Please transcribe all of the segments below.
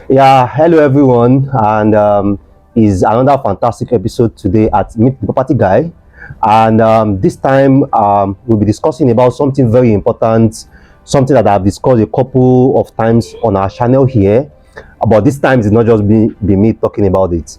Yeah, hello everyone, and is another fantastic episode today at Meet the Property Guy, and this time we'll be discussing about something very important, something that I've discussed a couple of times on our channel here, but this time it's not just be me talking about it,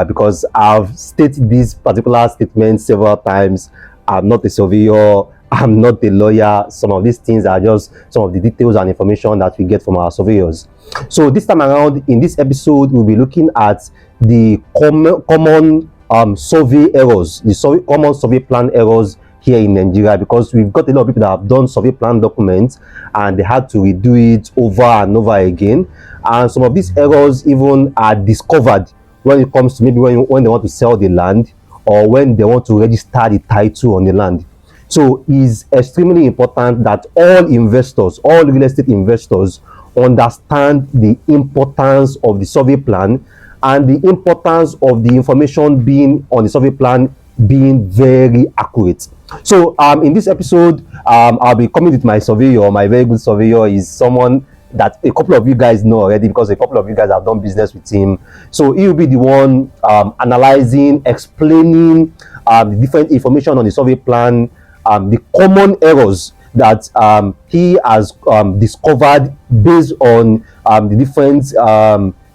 because I've stated this particular statement several times. I'm not a surveyor. I'm not a lawyer. Some of these things are just some of the details and information that we get from our surveyors. So this time around, in this episode, we'll be looking at the common survey errors, the common survey plan errors here in Nigeria, because we've got a lot of people that have done survey plan documents and they had to redo it over and over again. And some of these errors even are discovered when it comes to maybe when they want to sell the land or when they want to register the title on the land. So it's extremely important that all investors, all real estate investors, understand the importance of the survey plan and the importance of the information being on the survey plan being very accurate. So in this episode, I'll be coming with my surveyor. My very good surveyor is someone that a couple of you guys know already because a couple of you guys have done business with him. So he will be the one analyzing, explaining the different information on the survey plan, the common errors that he has discovered based on the different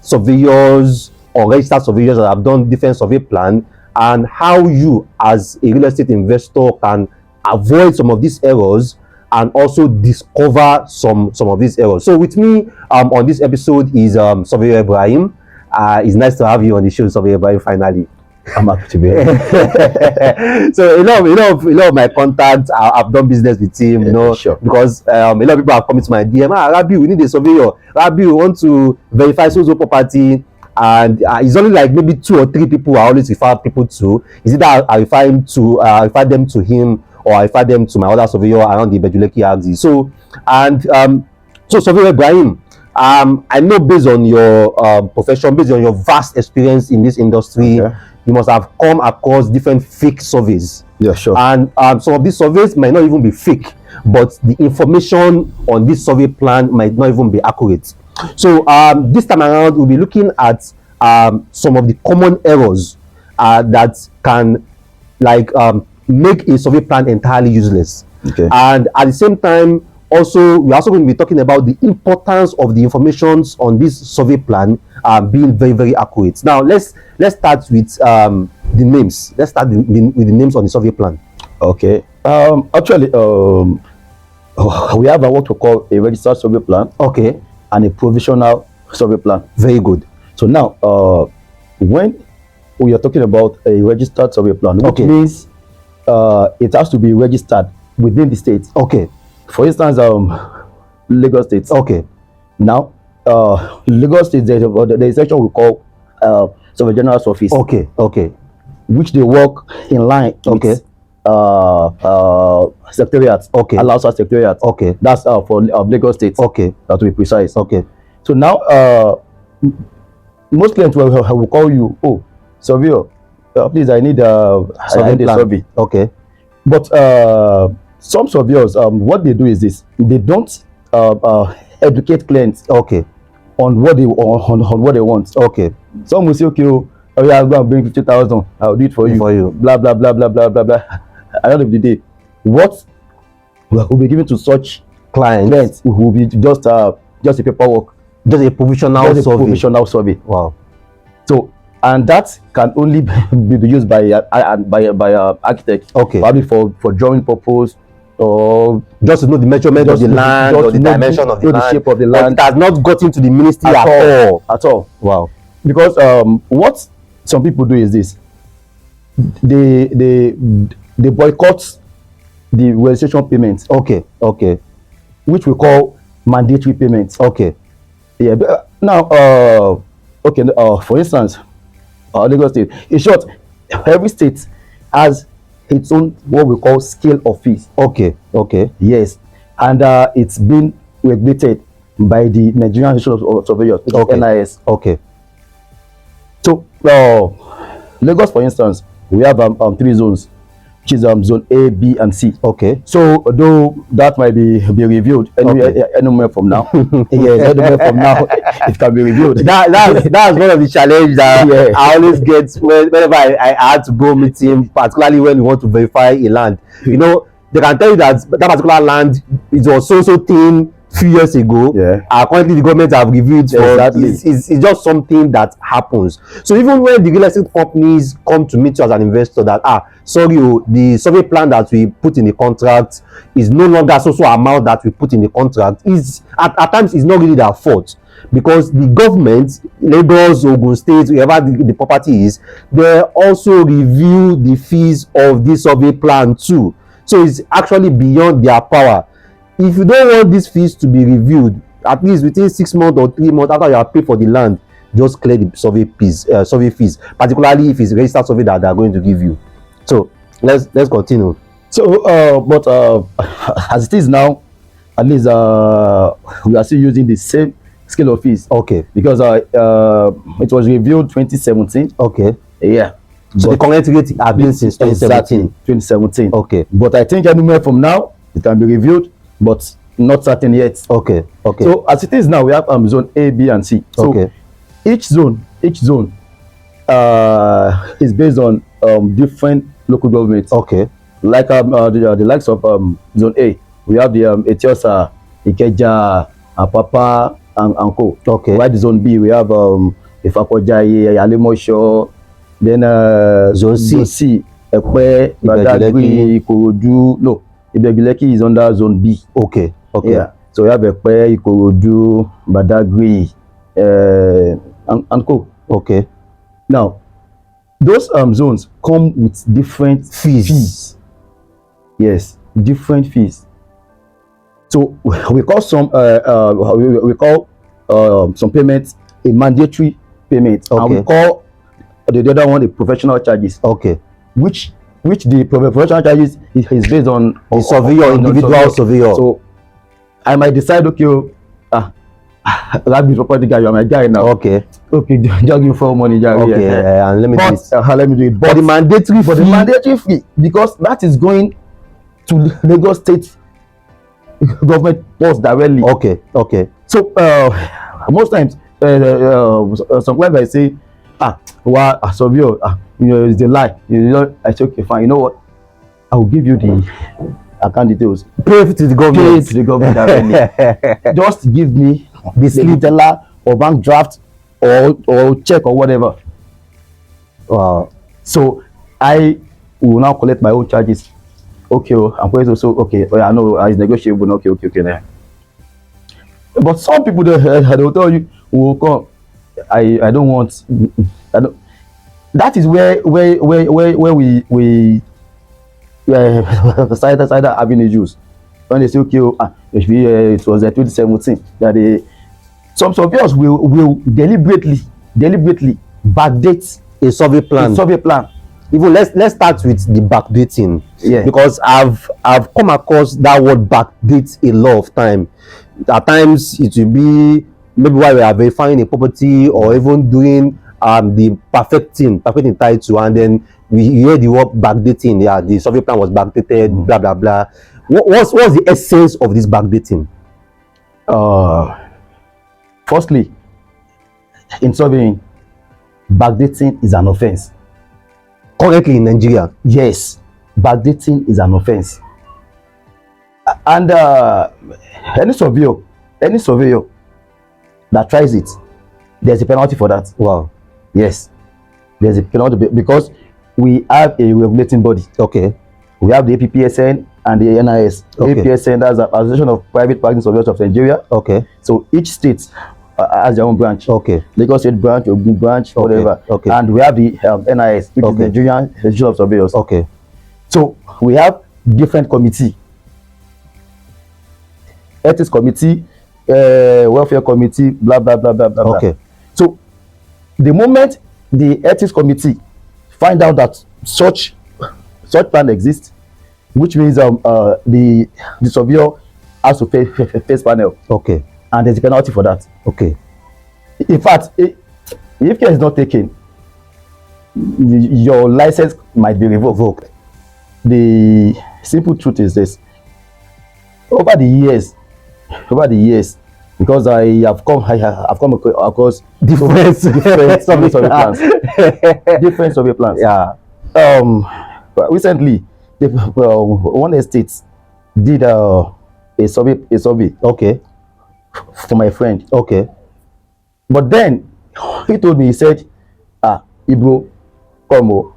surveyors or registered surveyors that have done different survey plan, and how you as a real estate investor can avoid some of these errors and also discover some of these errors. So with me on this episode is Surveyor Ibrahim. It's nice to have you on the show, Surveyor Ibrahim, finally. I'm happy to be here. So a lot of my contacts, I've done business with him, you know, sure. Because a lot of people have come to my DM. Rabi, we need a surveyor. Rabi, we want to verify so property, and it's only like maybe 2 or 3 people I always refer people to. Is it that I refer them to him, or I refer them to my other surveyor around the Bejuleki axis? So so Surveyor Ibrahim, I know based on your profession, based on your vast experience in this industry, okay, you must have come across different fake surveys. Yeah, sure. And some of these surveys might not even be fake, but the information on this survey plan might not even be accurate. So this time around, we'll be looking at some of the common errors that can make a survey plan entirely useless. Okay. And at the same time, we're also going to be talking about the importance of the information on this survey plan being very, very accurate. Now, let's start with the names. Let's start with the names on the survey plan. Okay. Actually, we have what we call a registered survey plan. Okay. And a provisional survey plan. Very good. So now, when we are talking about a registered survey plan, which means it has to be registered within the state. Okay. For instance, Lagos State. Okay. Now, Lagos State, there is a section we call Surveyor General's Office. Okay. Okay. Which they work in line with secretariat. Okay. Allows us secretariat. Okay. That's for Lagos State. Okay. To be precise. Okay. So now, most clients will call you, oh, surveyor, please, I need a survey. Okay. But some surveyors, what they do is this: they don't educate clients. Okay. On what they want. Okay. Some will say, okay, oh yeah, I'll go and bring 50,000. I'll do it for you. Blah blah blah blah blah blah blah. At the end of the day, what will be given to such clients will be just a paperwork, just a provisional survey. Wow. So, and that can only be used by architect. Okay. Probably for drawing purpose, or just to know the measurement of the land, or the dimension of the land, the shape of the land. But it has not got into the ministry at all. Wow. Because what some people do is this: they boycott the registration payments. Okay. Okay. Which we call mandatory payments. Okay. Yeah. But now, okay. For instance, Lagos State. In short, every state has its own what we call scale of fees. Okay. Okay. Yes, and it's been regulated by the Nigerian Institute of Surveyors, which is NIS. Okay. So Lagos, for instance, we have 3 zones. which is zone A, B, and C. Okay. So though that might be reviewed anywhere from now, yes, anywhere from now it can be reviewed. That's one of the challenges that I always get whenever I had to go meeting, particularly when we want to verify a land. You know, they can tell you that that particular land it was so thin few years ago. Currently the government have reviewed for it's just something that happens. So even when the real estate companies come to meet you as an investor that sorry, the survey plan that we put in the contract is no longer so amount that we put in the contract, is at times it's not really their fault, because the government, Lagos, Ogun State, wherever the property is, they also review the fees of this survey plan too. So it's actually beyond their power. If you don't want these fees to be reviewed, at least within 6 months or 3 months after you have paid for the land, just clear the survey fees, particularly if it's registered survey that they are going to give you. So let's continue. So but as it is now, at least we are still using the same scale of fees. Okay. Because it was reviewed 2017. Okay. Yeah. So the current rate have been since 2017. 2017. Okay. But I think anywhere from now it can be reviewed, but not certain yet. Okay. Okay. So as it is now, we have zone A, B, and C. So okay. each zone is based on different local governments. Okay. Like the likes of zone A, we have the Etiosa, Ikeja, Apapa, and Co. Okay. While the zone B, we have Ifakojaye, Alimosho, then zone C, Ekpe, Badagry, Ikorodu. No, Ibegileki is under zone B. Okay. Okay. Yeah. So we have Ekpe, Ikorodu, Badagry, and Co. Okay. Now, those zones come with different fees. Yes, different fees. So we call some some payments a mandatory payment, and we call the other one the professional charges. Okay. Which the professional charges is based on the surveyor, individual surveyor. So I might decide, okay, that be property guy, you are my guy now. Okay. Okay, just give me for money, guy. Okay, and let me do it. Let me do it. But the mandatory fee, because that is going to Lagos State government purse directly. Okay. Okay. So most times, sometimes I say, surveyor, it's a lie. I say, okay, fine. You know what? I will give you the account details. Pay to the government. Pay to the government directly. Just give me the slip teller or bank draft or check or whatever. Wow. So I will now collect my own charges. Okay, I'm going to okay. I know it's negotiable. Okay. Then. But some people they will tell you, "Oh, come, I don't want." That is where we started having issues. When they say, okay, it was 2017 that some surveyors will deliberately backdate a survey plan. Even let's start with the backdating. Yeah. Because I've come across that word backdate a lot of time. At times it will be maybe while we are verifying a property or even doing the perfecting title, and then we hear the word backdating. Yeah, the survey plan was backdated, blah blah blah. What's the essence of this backdating? Firstly, in surveying, backdating is an offence. Currently in Nigeria, yes, backdating is an offence. And any surveyor that tries it, there's a penalty for that. Wow. Yes, there's a penalty because we have a regulating body. Okay. We have the APPSN and the NIS. Okay. APPSN, that's the Association of Private Practice Surveyors of Nigeria. Okay. So each state has their own branch. Okay. Lagos State branch, Ogun branch, whatever. Okay. And we have the NIS, which is the Nigerian Association of Surveyors. Okay. So we have different committee, ethics committee, welfare committee, blah blah blah blah blah. Okay. So the moment the ethics committee find out that such plan exists, which means the surveyor has to face panel. Okay. And there's a penalty for that. Okay. In fact, if care is not taken, your license might be revoked. the simple truth is this: over the years, because I've come across Different different survey plans, different survey plans. Yeah. But recently, one estate did a survey Okay. for my friend. Okay. But then he told me, he said, Ibro, come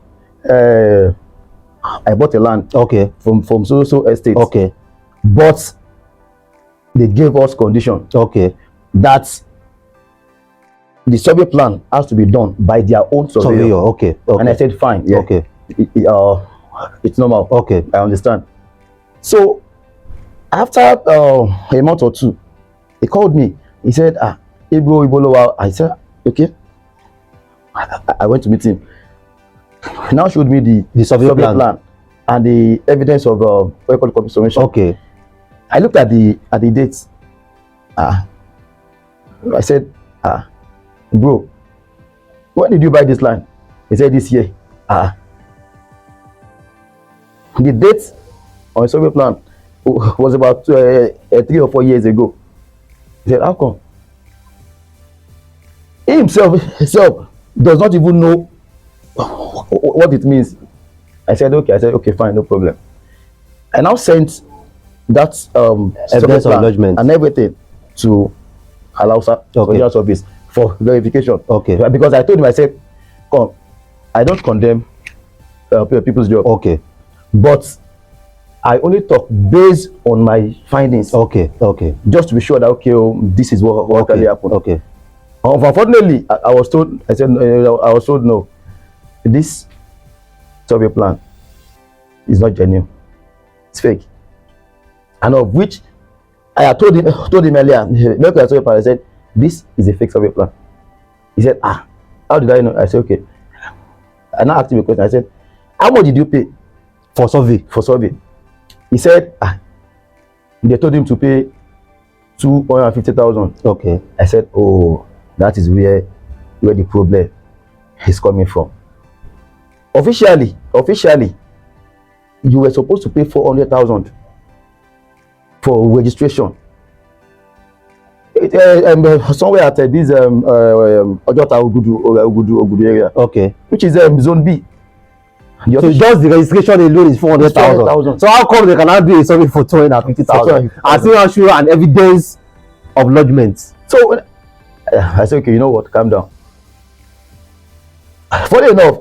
I bought a land Okay. from so estate. Okay. But they gave us condition Okay. that the survey plan has to be done by their own surveyor. Okay. Okay. And I said, fine. Yeah. Okay. It's normal. Okay. I understand. So after a month or two, he called me. He said, Ibolowa. I said, okay. I went to meet him. He now showed me the survey plan and the evidence of what you call confirmation. Okay. I looked at the dates. I said, bro, when did you buy this land? He said, this year. The date on the survey plan was about 3 or 4 years ago. He said, how come? He himself does not even know what it means. I said, okay, fine, no problem. I now sent that evidence of lodgement and everything to Alausa Service for verification. Okay. Because I told him, I said, come, I don't condemn people's job. Okay. But I only talk based on my findings. Okay. Okay. Just to be sure that this is what really happened. Okay. Unfortunately, I was told. I was told no. This survey plan is not genuine. It's fake. And of which I had told him earlier. I said, this is a fake survey plan. He said, how did I know? I said, okay. I now asked him a question. I said, how much did you pay for survey? He said, they told him to pay 250,000. Okay. I said, oh, that is where the problem is coming from. Officially, you were supposed to pay 400,000 for registration. Somewhere at this Ojota Ogudu area. Okay. Which is zone B. So just the registration alone is 400,000. So how come they cannot do a survey for 250,000 and still not show an evidence of lodgement? So I said, okay, you know what? Calm down. Funny enough,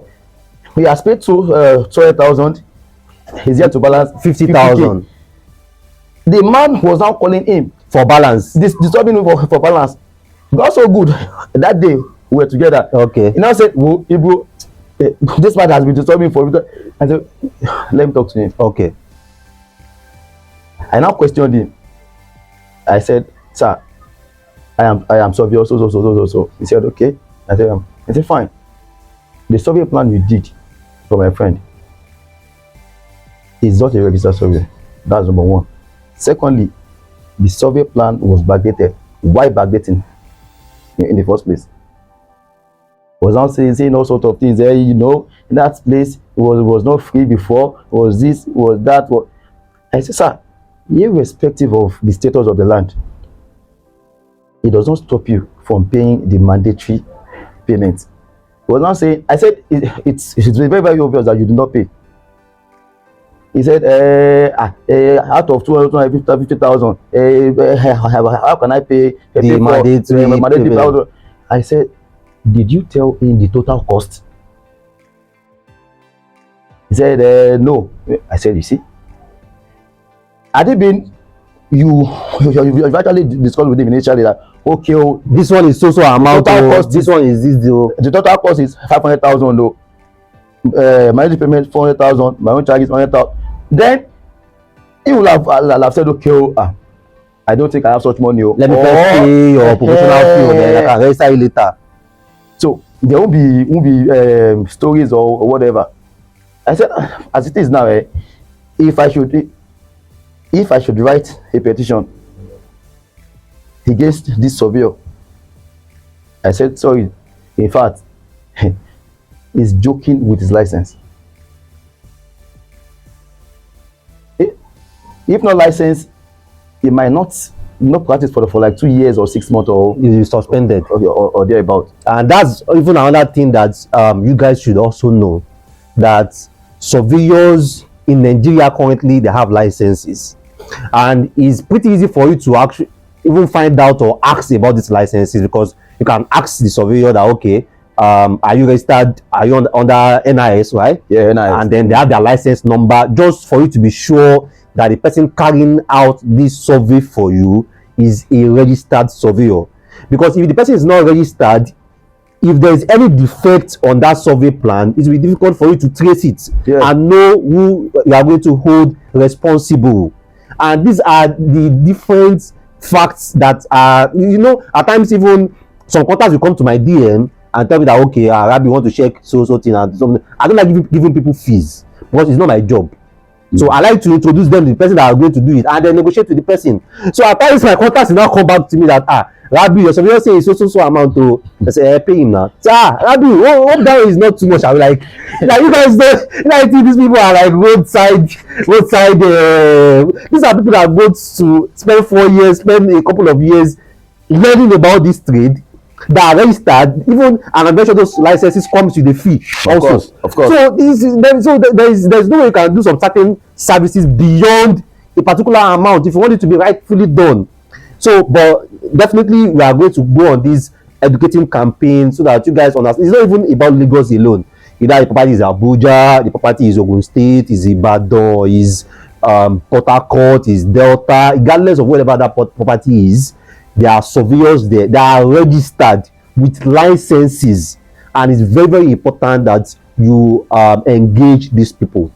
he has paid 200,000. He's here to balance 50,000. The man was now calling him for balance. Disturbing him for balance. Got so good that day we were together. Okay. He now said, "Well, Ibro, this man has been disturbing for." I said, "Let me talk to him." Okay. I now questioned him. I said, "Sir, I am surveyor so." He said, "Okay." I said, "Fine. The survey plan you did for my friend is not a registered survey. That's number one. Secondly, the survey plan was backdated. Why backdating in the first place? Was not saying all sorts of things there. In that place it was not free before. Was this? Was that? I said, sir, irrespective of the status of the land, it does not stop you from paying the mandatory payment. He was not saying. I said it's very, very obvious that you do not pay. He said, out of 250,000, how can I pay the mandatory 1,000? I said, did you tell him the total cost? He said, no. I said, you see, had it been you actually discussed with him initially that okay, this one is so amount. This one is this deal. The total cost is 500,000 though. My payment 400,000, my own charges 100,000. Then he will have said, okay, I don't think I have such money. Let me first pay your provisional fee, then I can register it later. So there won't be stories or whatever. I said, as it is now, if I should write a petition against this surveyor, I said, sorry, in fact, he's joking with his license. If not licensed, he might not practice for like 2 years or 6 months or is suspended or thereabout. And that's even another thing that you guys should also know, that surveyors in Nigeria currently, they have licenses, and it's pretty easy for you to actually even find out or ask about these licenses, because you can ask the surveyor that, okay, are you registered, are you under NIS, right? Yeah, NIS. And then they have their license number, just for you to be sure that the person carrying out this survey for you is a registered surveyor. Because if the person is not registered, if there is any defect on that survey plan, it will be difficult for you to trace it, yeah, and know who you are going to hold responsible. And these are the different facts that are, at times even some contacts will come to my DM and tell me that, okay, Rabi, want to check so thing and something. I don't like giving people fees, because it's not my job. So I like to introduce them to the person that are going to do it, and then negotiate with the person. So at times my contacts will now come back to me that, Rabi, your surveyor say so amount to, I say, pay him now. So, Rabi, hope that is not too much. I'm like you guys don't, I think these people are like roadside. These are people that go to spend 4 years, spend a couple of years learning about this trade, that are registered, even, and I'm very sure those licenses comes with a fee also. Of course. So there's no way you can do some certain services beyond a particular amount if you want it to be rightfully done. So, but definitely we are going to go on this educating campaign so that you guys understand. It's not even about Lagos alone. Either the property is Abuja, the property is Ogun State, is Ibadan, is Port Harcourt, is Delta, regardless of whatever that property is. There are surveyors there that are registered with licenses, and it's very, very important that you engage these people.